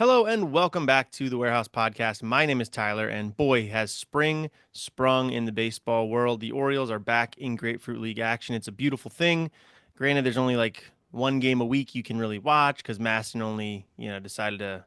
Hello and welcome back to the Warehouse Podcast. My name is Tyler, and boy, has spring sprung in the baseball world. The Orioles are back in Grapefruit League action. It's a beautiful thing. Granted, there's only like one game a week you can really watch because Maston only, decided to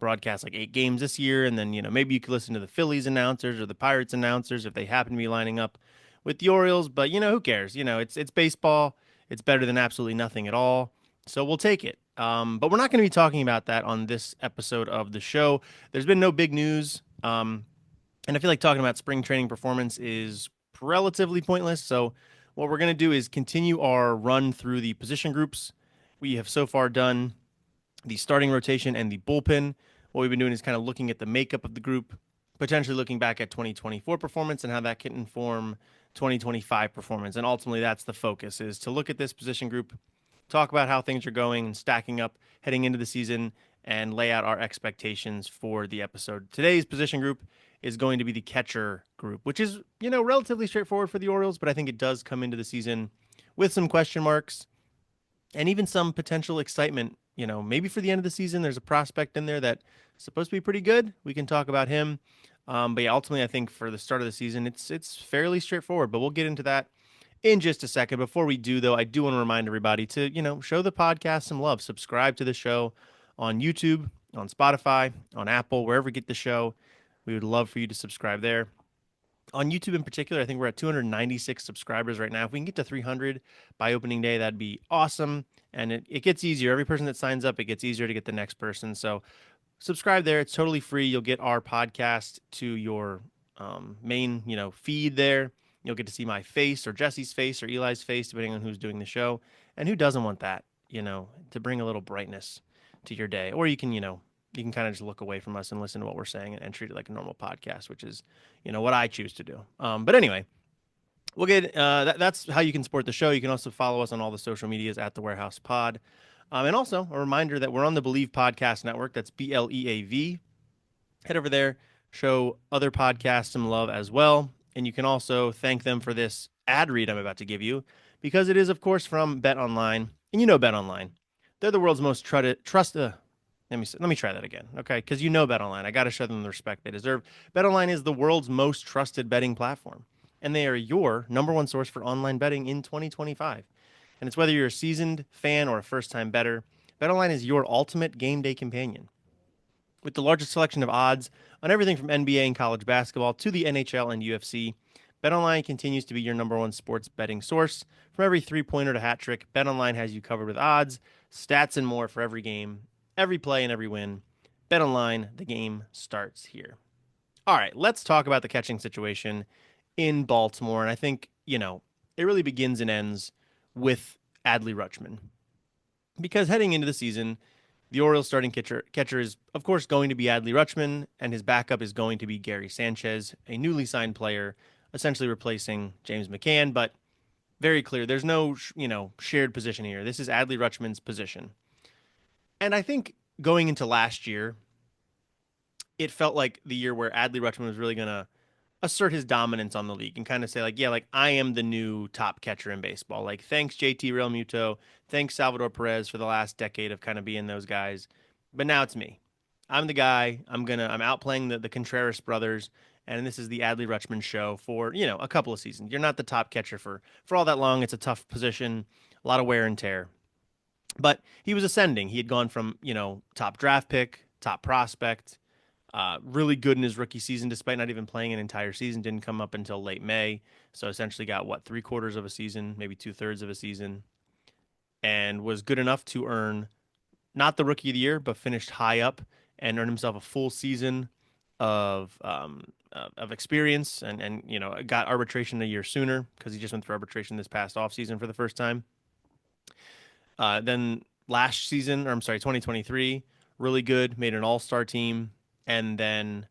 broadcast like 8 games this year, and then maybe you could listen to the Phillies announcers or the Pirates announcers if they happen to be lining up with the Orioles. But who cares? It's baseball. It's better than absolutely nothing at all. So we'll take it. But we're not going to be talking about that on this episode of the show. There's been no big news. And I feel like talking about spring training performance is relatively pointless. So what we're going to do is continue our run through the position groups. We have so far done the starting rotation and the bullpen. What we've been doing is kind of looking at the makeup of the group, potentially looking back at 2024 performance and how that can inform 2025 performance. And ultimately, that's the focus, is to look at this position group, talk about how things are going and stacking up heading into the season, and lay out our expectations for the episode. Today's position group is going to be the catcher group, which is, relatively straightforward for the Orioles, but I think it does come into the season with some question marks and even some potential excitement. Maybe for the end of the season, there's a prospect in there that's supposed to be pretty good. We can talk about him. But yeah, ultimately, I think for the start of the season, it's fairly straightforward, but we'll get into that in just a second. Before we do, though, I do want to remind everybody to, show the podcast some love. Subscribe to the show on YouTube, on Spotify, on Apple, wherever you get the show. We would love for you to subscribe there. On YouTube in particular, I think we're at 296 subscribers right now. If we can get to 300 by opening day, that'd be awesome. And it gets easier. Every person that signs up, it gets easier to get the next person. So subscribe there. It's totally free. You'll get our podcast to your main, feed there. You'll get to see my face or Jesse's face or Eli's face, depending on who's doing the show. And who doesn't want that, to bring a little brightness to your day? Or you can kind of just look away from us and listen to what we're saying and treat it like a normal podcast, which is, what I choose to do. But anyway, we'll get that's how you can support the show. You can also follow us on all the social medias at the Warehouse Pod. And also a reminder that we're on the Believe Podcast Network. That's BLEAV. Head over there, show other podcasts some love as well. And you can also thank them for this ad read I'm about to give you, because it is, of course, from Bet Online. And Bet Online. They're the world's most trusted. Let me try that again, okay? Because Bet Online. I got to show them the respect they deserve. Bet Online is the world's most trusted betting platform, and they are your number one source for online betting in 2025. And it's whether you're a seasoned fan or a first-time bettor, BetOnline is your ultimate game day companion. With the largest selection of odds on everything from NBA and college basketball to the NHL and UFC, BetOnline continues to be your number one sports betting source. From every three-pointer to hat trick, BetOnline has you covered with odds, stats, and more for every game, every play, and every win. BetOnline, the game starts here. All right, let's talk about the catching situation in Baltimore. And I think, it really begins and ends with Adley Rutschman. Because heading into the season, the Orioles starting catcher is, of course, going to be Adley Rutschman, and his backup is going to be Gary Sanchez, a newly signed player, essentially replacing James McCann. But very clear, there's no, shared position here. This is Adley Rutschman's position. And I think going into last year, it felt like the year where Adley Rutschman was really going to assert his dominance on the league and kind of say, like, yeah, like, I am the new top catcher in baseball. Like, thanks JT Realmuto, thanks Salvador Perez for the last decade of kind of being those guys. But now it's me. I'm the guy. I'm outplaying the Contreras brothers, and this is the Adley Rutschman show for, a couple of seasons. You're not the top catcher for all that long. It's a tough position, a lot of wear and tear. But he was ascending. He had gone from, top draft pick, top prospect, really good in his rookie season, despite not even playing an entire season. Didn't come up until late May. So essentially got, three-quarters of a season, maybe two-thirds of a season, and was good enough to earn not the rookie of the year, but finished high up and earned himself a full season of experience and got arbitration a year sooner because he just went through arbitration this past offseason for the first time. Then last season, or I'm sorry, 2023, really good, made an all-star team. And then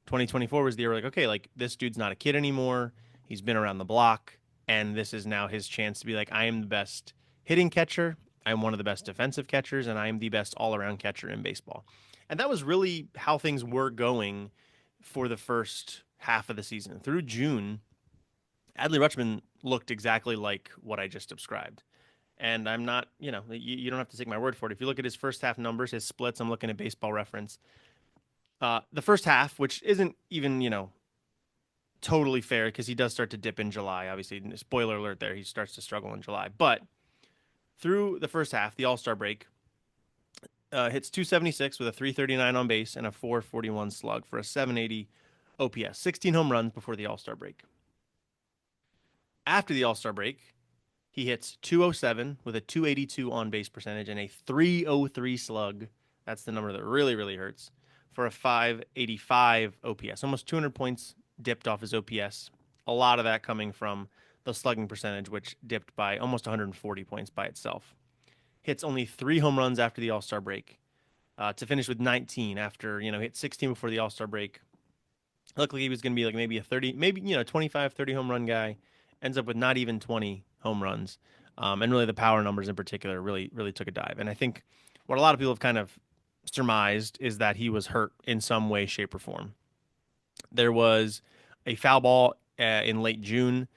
2024 was the year like, okay, like, this dude's not a kid anymore. He's been around the block. And this is now his chance to be like, I am the best hitting catcher. I'm one of the best defensive catchers. And I am the best all-around catcher in baseball. And that was really how things were going for the first half of the season. Through June, Adley Rutschman looked exactly like what I just described. And I'm not, you don't have to take my word for it. If you look at his first half numbers, his splits, I'm looking at Baseball Reference. The first half, which isn't even, totally fair because he does start to dip in July. Obviously, spoiler alert there, he starts to struggle in July. But through the first half, the All Star break, hits 276 with a 339 on base and a 441 slug for a 780 OPS. 16 home runs before the All Star break. After the All Star break, he hits 207 with a 282 on base percentage and a 303 slug. That's the number that really, really hurts for a 585 OPS. Almost 200 points dipped off his OPS. A lot of that coming from the slugging percentage, which dipped by almost 140 points by itself. Hits only 3 home runs after the All Star break to finish with 19 after, hit 16 before the All Star break. Looked like he was going to be like maybe a 30, maybe, 25, 30 home run guy. Ends up with not even 20 home runs. And really the power numbers in particular really, really took a dive. And I think what a lot of people have kind of surmised is that he was hurt in some way, shape, or form. There was a foul ball in late June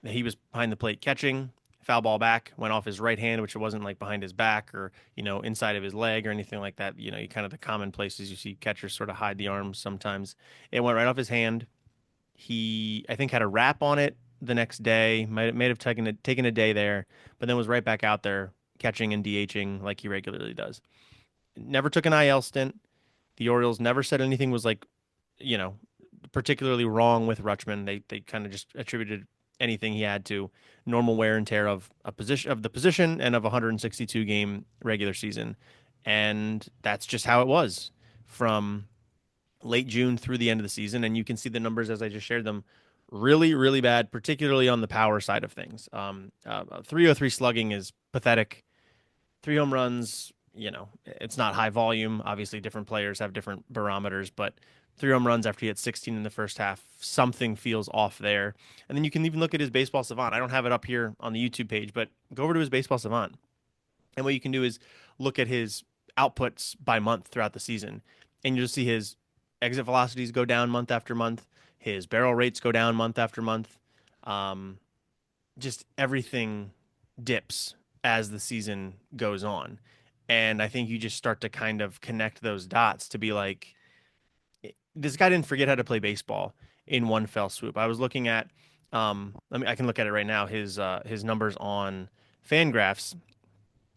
that he was behind the plate catching. Foul ball back, went off his right hand, which it wasn't like behind his back or, inside of his leg or anything like that. You kind of the common places you see catchers sort of hide the arms sometimes. It went right off his hand. He, I think, had a wrap on it the next day. Might have taken a day there, but then was right back out there catching and DHing like he regularly does. Never took an IL stint. The Orioles never said anything was like, you know, particularly wrong with Rutschman. They kind of just attributed anything he had to normal wear and tear of the position and of a 162 game regular season, and that's just how it was from late June through the end of the season. And you can see the numbers as I just shared them, really, really bad, particularly on the power side of things. 303 slugging is pathetic. 3 home runs, it's not high volume. Obviously, different players have different barometers, but 3 home runs after he hit 16 in the first half, something feels off there. And then you can even look at his Baseball Savant. I don't have it up here on the YouTube page, but go over to his Baseball Savant. And what you can do is look at his outputs by month throughout the season, and you'll see his exit velocities go down month after month, his barrel rates go down month after month. Um, just everything dips as the season goes on. And I think you just start to kind of connect those dots to be like, this guy didn't forget how to play baseball in one fell swoop. I was looking at, I can look at it right now. His numbers on Fangraphs,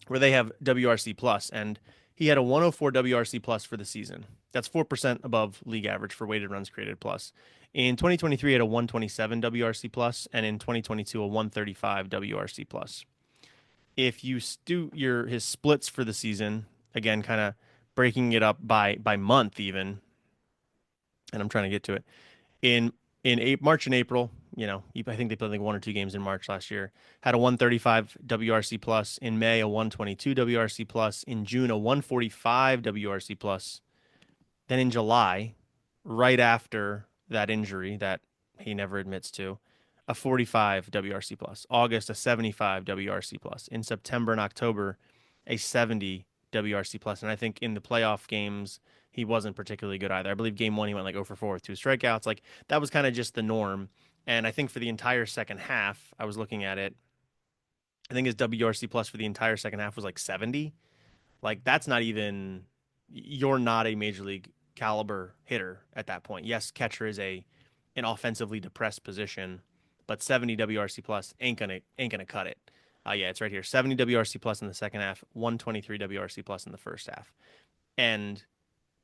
where they have WRC plus, and he had a 104 WRC plus for the season. That's 4% above league average for weighted runs created plus. In 2023, he had a 127 WRC plus, and in 2022, a 135 WRC plus. If you do his splits for the season, again, kind of breaking it up by month even, and I'm trying to get to it in March and April. I think they played like 1 or 2 games in March last year. Had a 135 WRC plus in May, a 122 WRC plus in June, a 145 WRC plus. Then in July, right after that injury that he never admits to, a 45 WRC plus. August, a 75 WRC plus. In September and October, a 70 WRC plus. And I think in the playoff games, he wasn't particularly good either. I believe game one, he went like 0 for 4 with 2 strikeouts. Like that was kind of just the norm. And I think for the entire second half, I was looking at it. I think his WRC plus for the entire second half was like 70. Like that's not even, you're not a major league caliber hitter at that point. Yes, catcher is an offensively depressed position, but 70 WRC plus ain't gonna cut it. Yeah, it's right here. 70 WRC plus in the second half, 123 WRC plus in the first half. And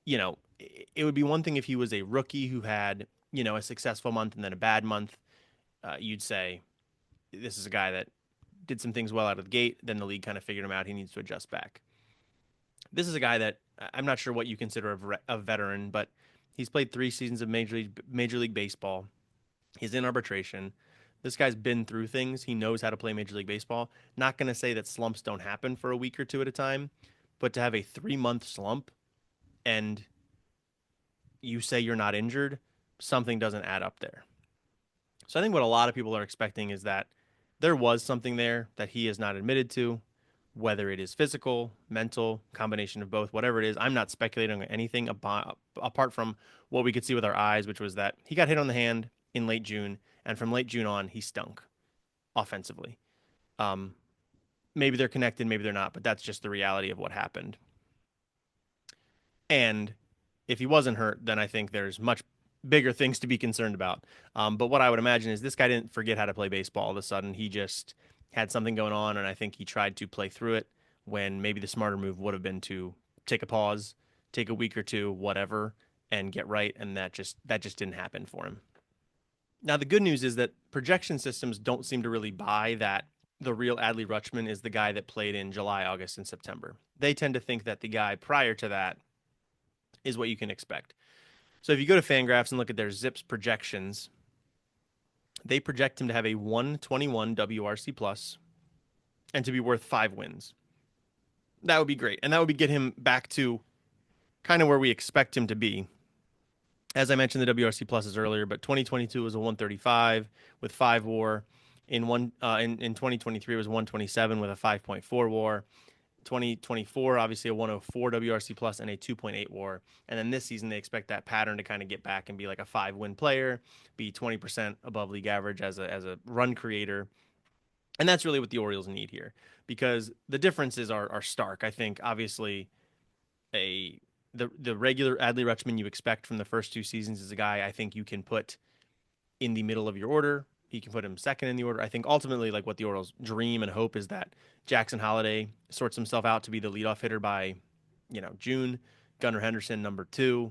it would be one thing if he was a rookie who had, a successful month and then a bad month. You'd say this is a guy that did some things well out of the gate. Then the league kind of figured him out. He needs to adjust back. This is a guy that I'm not sure what you consider a veteran, but he's played 3 seasons of Major League Baseball. He's in arbitration. This guy's been through things. He knows how to play Major League Baseball. Not going to say that slumps don't happen for a week or two at a time, but to have a 3-month slump and you say you're not injured, something doesn't add up there. So I think what a lot of people are expecting is that there was something there that he has not admitted to, whether it is physical, mental, combination of both, whatever it is. I'm not speculating on anything apart from what we could see with our eyes, which was that he got hit on the hand in late June, and from late June on, he stunk offensively. Um, maybe they're connected, maybe they're not, but that's just the reality of what happened. And if he wasn't hurt, then I think there's much bigger things to be concerned about. But what I would imagine is this guy didn't forget how to play baseball all of a sudden. He just had something going on, and I think he tried to play through it when maybe the smarter move would have been to take a pause, take a week or two, whatever, and get right. And that just didn't happen for him. Now the good news is that projection systems don't seem to really buy that the real Adley Rutschman is the guy that played in July, August, and September. They tend to think that the guy prior to that is what you can expect. So if you go to Fangraphs and look at their Zips projections, they project him to have a 121 WRC plus and to be worth 5 wins. That would be great. And that would be get him back to kind of where we expect him to be. As I mentioned the WRC pluses earlier, but 2022 was a 135 with 5 WAR. In 2023 was 127 with a 5.4 WAR. 2024, obviously a 104 WRC plus and a 2.8 WAR. And then this season, they expect that pattern to kind of get back and be like a 5-win player, be 20% above league average as a run creator. And that's really what the Orioles need here, because the differences are stark. I think obviously a the regular Adley Rutschman you expect from the first 2 seasons is a guy I think you can put in the middle of your order. You can put him second in the order. I think ultimately, like what the Orioles dream and hope is that Jackson Holliday sorts himself out to be the leadoff hitter by, June. Gunnar Henderson number 2,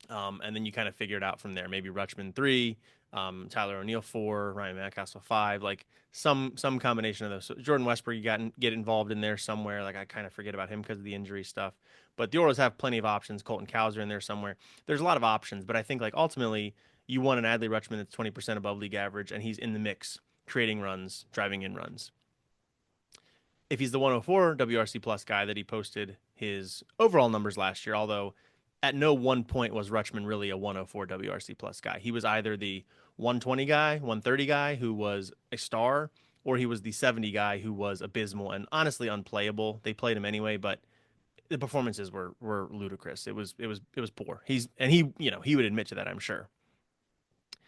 and then you kind of figure it out from there. Maybe Rutschman 3, Tyler O'Neill 4, Ryan Mountcastle 5, like some combination of those. So Jordan Westburg, you got get involved in there somewhere. Like I kind of forget about him because of the injury stuff. But the Orioles have plenty of options. Colton Cowser in there somewhere. There's a lot of options, but I think like ultimately you want an Adley Rutschman that's 20% above league average, and he's in the mix, creating runs, driving in runs. If he's the 104 WRC plus guy that he posted his overall numbers last year, although at no one point was Rutschman really a 104 WRC plus guy. He was either the 120 guy, 130 guy who was a star, or he was the 70 guy who was abysmal and honestly unplayable. They played him anyway, but the performances were ludicrous. It was poor. He would admit to that, I'm sure.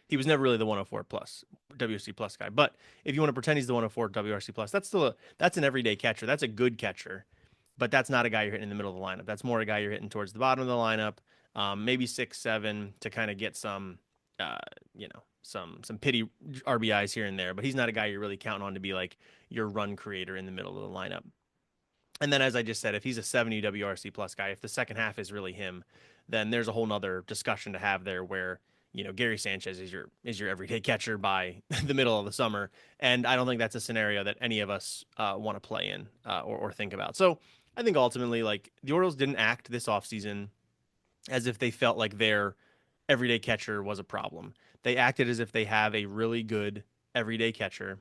He was never really the 104 plus WRC plus guy. But if you want to pretend he's the 104 WRC plus, that's an everyday catcher. That's a good catcher, but that's not a guy you're hitting in the middle of the lineup. That's more a guy you're hitting towards the bottom of the lineup, maybe 6, 7 to kind of get uh, some pity RBIs here and there. But he's not a guy you're really counting on to be like your run creator in the middle of the lineup. And then, as I just said, if he's a 70 WRC plus guy, if the second half is really him, then there's a whole nother discussion to have there where, Gary Sanchez is your everyday catcher by the middle of the summer. And I don't think that's a scenario that any of us want to play in or think about. So I think ultimately, like, the Orioles didn't act this offseason as if they felt like their everyday catcher was a problem. They acted as if they have a really good everyday catcher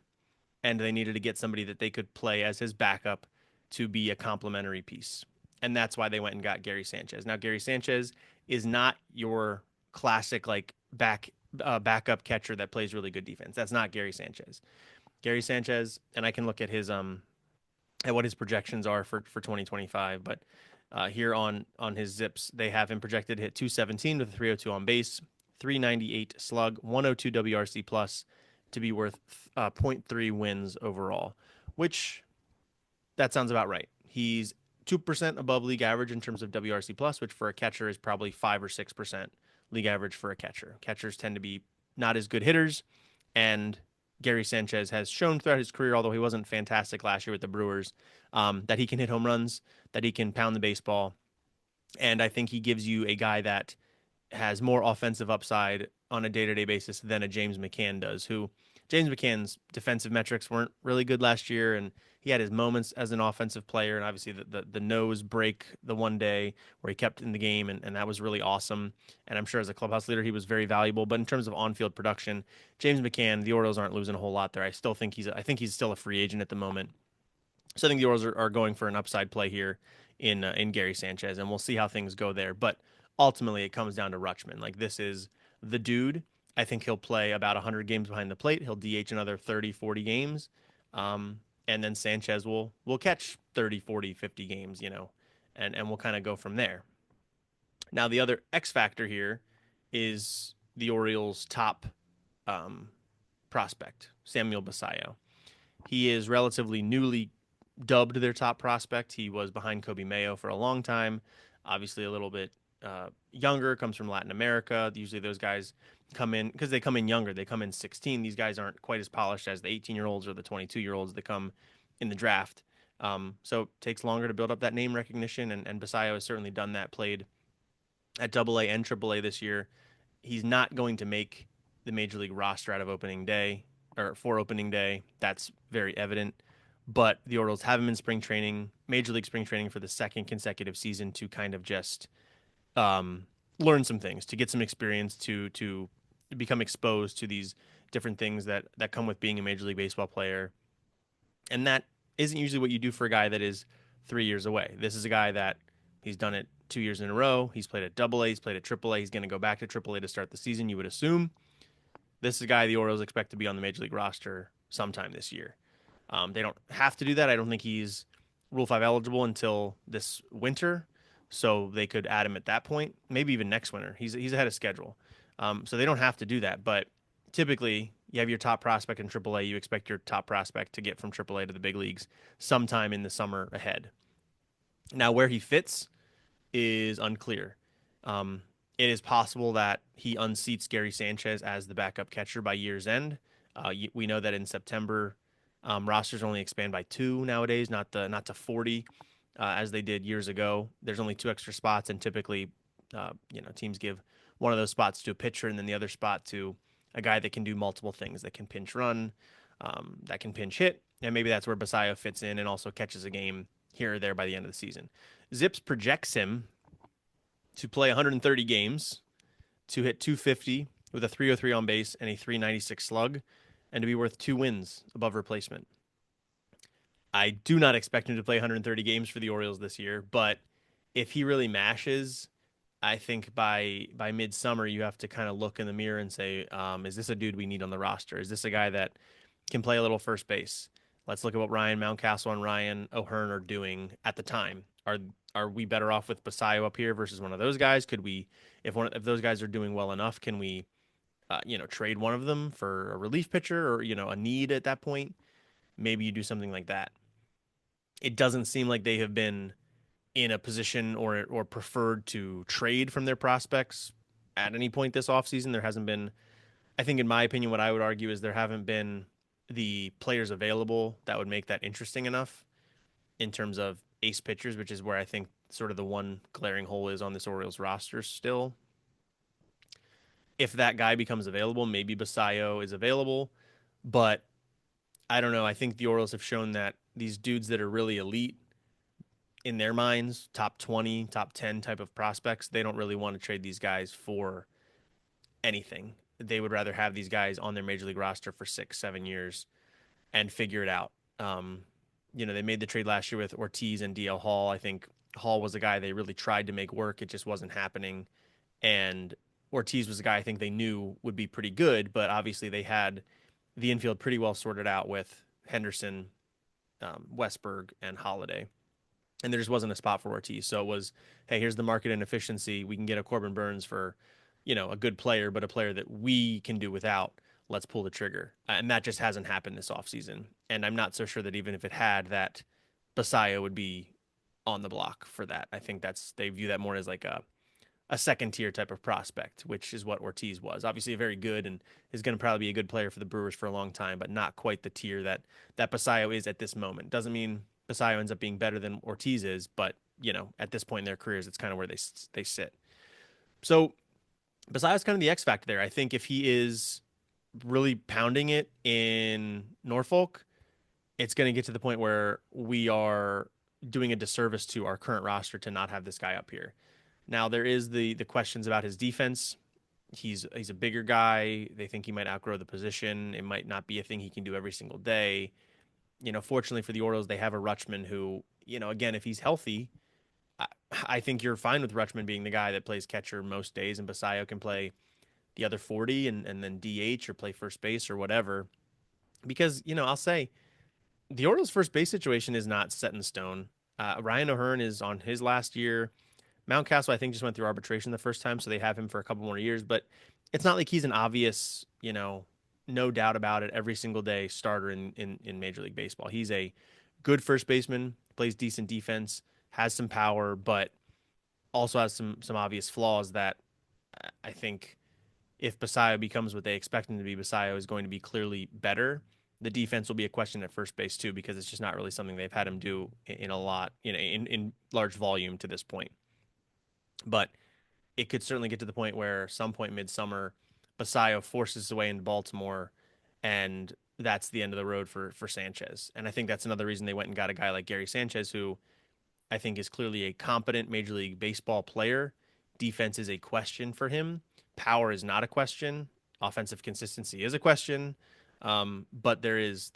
and they needed to get somebody that they could play as his backup to be a complementary piece. And that's why they went and got Gary Sanchez. Now, Gary Sanchez is not your classic like backup catcher that plays really good defense. That's not Gary Sanchez. Gary Sanchez, and I can look at his at what his projections are for 2025, but here on his Zips, they have him projected to hit 217 with a 302 on base, 398 slug, 102 WRC plus to be worth zero point 0.3 wins overall, which that sounds about right. He's 2% above league average in terms of WRC plus, which for a catcher is probably 5 or 6% league average for a catcher. Catchers tend to be not as good hitters, and Gary Sanchez has shown throughout his career, although he wasn't fantastic last year with the Brewers, that he can hit home runs, that he can pound the baseball, and I think he gives you a guy that has more offensive upside on a day-to-day basis than a James McCann does, who James McCann's defensive metrics weren't really good last year, and he had his moments as an offensive player, and obviously the nose break the one day where he kept in the game, and that was really awesome. And I'm sure as a clubhouse leader, he was very valuable. But in terms of on-field production, James McCann, the Orioles aren't losing a whole lot there. I think he's still a free agent at the moment. So I think the Orioles are going for an upside play here in Gary Sanchez, and we'll see how things go there. But ultimately, it comes down to Rutschman. Like, this is the dude. I think he'll play about 100 games behind the plate. He'll DH another 30, 40 games. And then Sanchez will catch 30, 40, 50 games, and we'll kind of go from there. Now, the other X factor here is the Orioles' top prospect, Samuel Basallo. He is relatively newly dubbed their top prospect. He was behind Kobe Mayo for a long time. Obviously, a little bit younger, comes from Latin America. Usually, those guys come in because they come in younger. They come in 16. These guys aren't quite as polished as the 18-year-olds or the 22-year-olds that come in the draft. So it takes longer to build up that name recognition, and Basayo has certainly done that. Played at Double A and Triple A this year. He's not going to make the major league roster out of opening day or for opening day. That's very evident. But the Orioles have him in spring training, major league spring training for the second consecutive season to kind of just um, learn some things, to get some experience, to become exposed to these different things that come with being a major league baseball player. And that isn't usually what you do for a guy that is 3 years away. This is a guy that he's done it 2 years in a row. He's played at Double A, he's played at Triple A. He's going to go back to Triple A to start the season. You would assume this is a guy the Orioles expect to be on the major league roster sometime this year. They don't have to do that. I don't think he's Rule 5 eligible until this winter, so they could add him at that point, maybe even next winter. He's ahead of schedule, so they don't have to do that. But typically, you have your top prospect in AAA. You expect your top prospect to get from AAA to the big leagues sometime in the summer ahead. Now, where he fits is unclear. Um, it is possible that he unseats Gary Sanchez as the backup catcher by year's end. We know that in September, rosters only expand by two nowadays, not to 40 as they did years ago. There's only two extra spots, and typically, teams give one of those spots to a pitcher, and then the other spot to a guy that can do multiple things, that can pinch run, that can pinch hit, and maybe that's where Basayo fits in and also catches a game here or there by the end of the season. Zips projects him to play 130 games, to hit 250 with a 303 on base and a 396 slug, and to be worth 2 wins above replacement. I do not expect him to play 130 games for the Orioles this year, but if he really mashes, I think by midsummer you have to kind of look in the mirror and say, is this a dude we need on the roster? Is this a guy that can play a little first base? Let's look at what Ryan Mountcastle and Ryan O'Hearn are doing at the time. Are we better off with Basayo up here versus one of those guys? Could we, if those guys are doing well enough, can we, trade one of them for a relief pitcher or a need at that point? Maybe you do something like that. It doesn't seem like they have been in a position or preferred to trade from their prospects at any point this offseason. There hasn't been, I think, in my opinion, what I would argue is there haven't been the players available that would make that interesting enough in terms of ace pitchers, which is where I think sort of the one glaring hole is on this Orioles roster still. If that guy becomes available, maybe Basayo is available, but I don't know. I think the Orioles have shown that these dudes that are really elite in their minds, top 20, top 10 type of prospects, they don't really want to trade these guys for anything. They would rather have these guys on their major league roster for 6, 7 years and figure it out. They made the trade last year with Ortiz and DL Hall. I think Hall was a guy they really tried to make work. It just wasn't happening. And Ortiz was a guy I think they knew would be pretty good, but obviously they had the infield pretty well sorted out with Henderson, Westberg, and Holiday. And there just wasn't a spot for Ortiz. So it was, hey, here's the market inefficiency. We can get a Corbin Burns for, a good player, but a player that we can do without. Let's pull the trigger. And that just hasn't happened this offseason. And I'm not so sure that even if it had, that Basayo would be on the block for that. I think they view that more as like a second tier type of prospect, which is what Ortiz was. Obviously, very good and is going to probably be a good player for the Brewers for a long time, but not quite the tier that Basayo is at this moment. Doesn't mean Basayo ends up being better than Ortiz is, but at this point in their careers, it's kind of where they sit. So Basayo's kind of the X factor there. I think if he is really pounding it in Norfolk, it's going to get to the point where we are doing a disservice to our current roster to not have this guy up here. Now there is the questions about his defense. He's a bigger guy. They think he might outgrow the position. It might not be a thing he can do every single day. Fortunately for the Orioles, they have a Rutschman who, again, if he's healthy, I think you're fine with Rutschman being the guy that plays catcher most days, and Basayo can play the other 40 and then DH or play first base or whatever. Because, I'll say the Orioles' first base situation is not set in stone. Ryan O'Hearn is on his last year. Mountcastle, I think, just went through arbitration the first time, so they have him for a couple more years. But it's not like he's an obvious, no doubt about it, every single day starter in Major League Baseball. He's a good first baseman, plays decent defense, has some power, but also has some obvious flaws that I think if Basayo becomes what they expect him to be, Basayo is going to be clearly better. The defense will be a question at first base too, because it's just not really something they've had him do in a lot, in large volume to this point. But it could certainly get to the point where some point midsummer, Basayo forces his way into Baltimore, and that's the end of the road for Sanchez. And I think that's another reason they went and got a guy like Gary Sanchez, who I think is clearly a competent Major League Baseball player. Defense is a question for him. Power is not a question. Offensive consistency is a question. But there's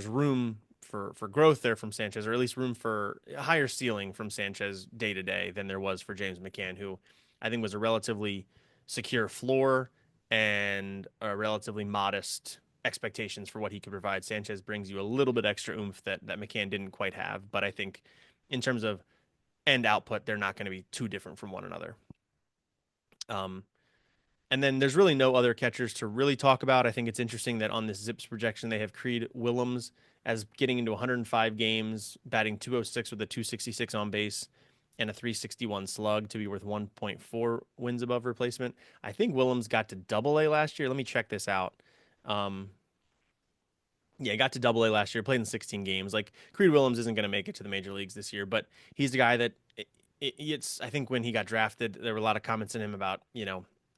room for growth there from Sanchez, or at least room for a higher ceiling from Sanchez day to day than there was for James McCann, who I think was a relatively secure floor and a relatively modest expectations for what he could provide. Sanchez brings you a little bit extra oomph that McCann didn't quite have, but I think in terms of end output, they're not going to be too different from one another. Um, and then there's really no other catchers to really talk about. I think it's interesting that on this Zips projection, they have Creed Willems as getting into 105 games, batting 206 with a 266 on base and a 361 slug to be worth 1.4 wins above replacement. I think Willems got to double A last year. Let me check this out. Um, yeah, he got to double A last year, played in 16 games. Like Creed Willems isn't going to make it to the major leagues this year, but he's the guy that it's, I think when he got drafted, there were a lot of comments in him about,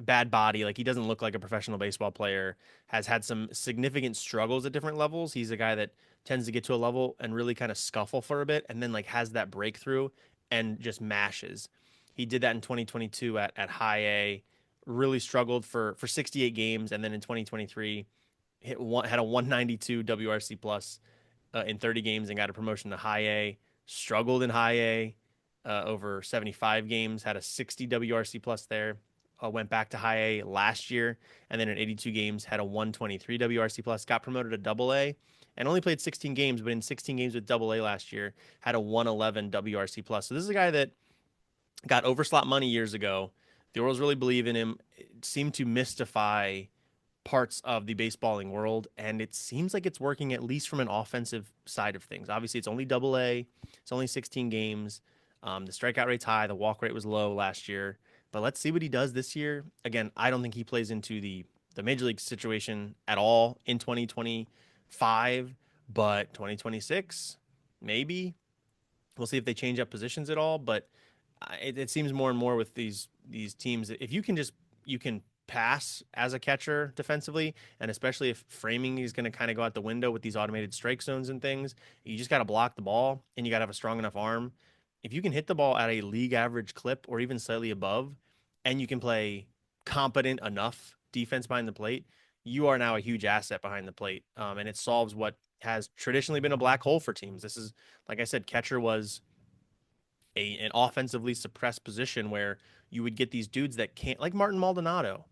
bad body. Like he doesn't look like a professional baseball player, has had some significant struggles at different levels. He's a guy that tends to get to a level and really kind of scuffle for a bit and then like has that breakthrough and just mashes. He did that in 2022 at high A, really struggled for 68 games. And then in 2023, had a 192 WRC plus in 30 games and got a promotion to high A. Struggled in high A over 75 games, had a 60 WRC plus there. Went back to high A last year, and then in 82 games had a 123 WRC plus. Got promoted to double A, and only played 16 games, but in 16 games with double A last year had a 111 WRC plus. So this is a guy that got overslot money years ago. The Orioles really believe in him. It seemed to mystify parts of the baseballing world, and it seems like it's working at least from an offensive side of things. Obviously, it's only double A, it's only 16 games. The strikeout rate's high, the walk rate was low last year, but let's see what he does this year. Again, I don't think he plays into the major league situation at all in 2025, but 2026, maybe. We'll see if they change up positions at all, but it seems more and more with these teams, if you can pass as a catcher defensively, and especially if framing is going to kind of go out the window with these automated strike zones and things, you just got to block the ball and you got to have a strong enough arm. If you can hit the ball at a league average clip or even slightly above, and you can play competent enough defense behind the plate, you are now a huge asset behind the plate. And it solves what has traditionally been a black hole for teams. This is, like I said, catcher was an offensively suppressed position where you would get these dudes that can't, like Martin Maldonado,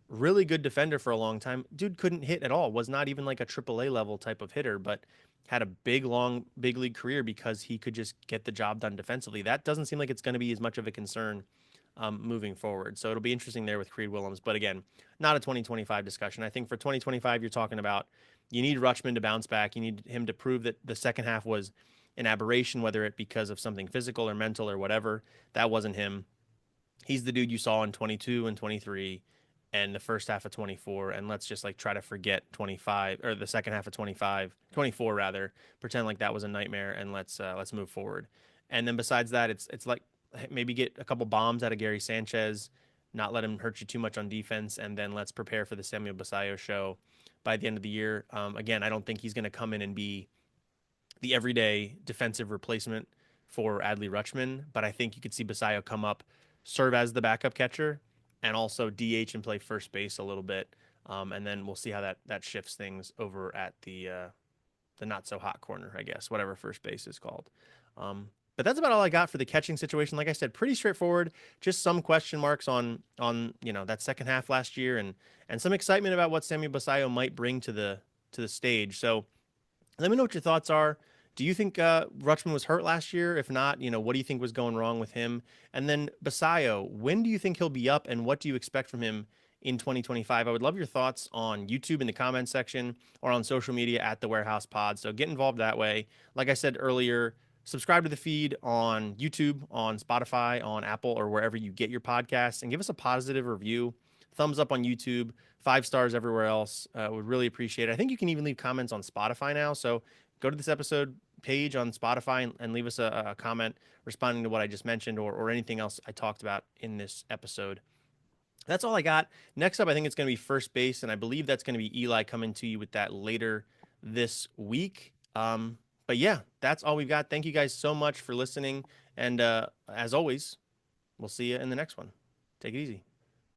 really good defender for a long time. Dude couldn't hit at all, was not even like a AAA level type of hitter, but had a long big league career because he could just get the job done defensively. That doesn't seem like it's going to be as much of a concern moving forward. So it'll be interesting there with Creed Willems. But again, not a 2025 discussion. I think for 2025, you're talking about you need Rutschman to bounce back. You need him to prove that the second half was an aberration, whether it because of something physical or mental or whatever. That wasn't him. He's the dude you saw in 22 and 23 and the first half of 24. And let's just like try to forget 25 or the second half of 24 rather, pretend like that was a nightmare, and let's move forward. And then besides that, it's like maybe get a couple bombs out of Gary Sanchez, not let him hurt you too much on defense, and then let's prepare for the Samuel Basayo show by the end of the year. Again, I don't think he's going to come in and be the everyday defensive replacement for Adley Rutschman, but I think you could see Basayo come up, serve as the backup catcher, and also DH and play first base a little bit. And then we'll see how that shifts things over at the not so hot corner, I guess, whatever first base is called. But that's about all I got for the catching situation. Like I said, pretty straightforward. Just some question marks on that second half last year, and some excitement about what Samuel Basayo might bring to the stage. So let me know what your thoughts are. Do you think Rutschman was hurt last year? If not, what do you think was going wrong with him? And then Basayo, when do you think he'll be up, and what do you expect from him in 2025. I would love your thoughts on YouTube in the comments section or on social media at the Warehouse Pod. So get involved that way. Like I said earlier, subscribe to the feed on YouTube, on Spotify, on Apple, or wherever you get your podcasts, and give us a positive review. Thumbs up on YouTube, 5 stars everywhere else. Would really appreciate it. I think you can even leave comments on Spotify now. So go to this episode page on Spotify and leave us a comment responding to what I just mentioned or anything else I talked about in this episode. That's all I got. Next up, I think it's going to be first base, and I believe that's going to be Eli coming to you with that later this week. But yeah, that's all we've got. Thank you guys so much for listening. And as always, we'll see you in the next one. Take it easy.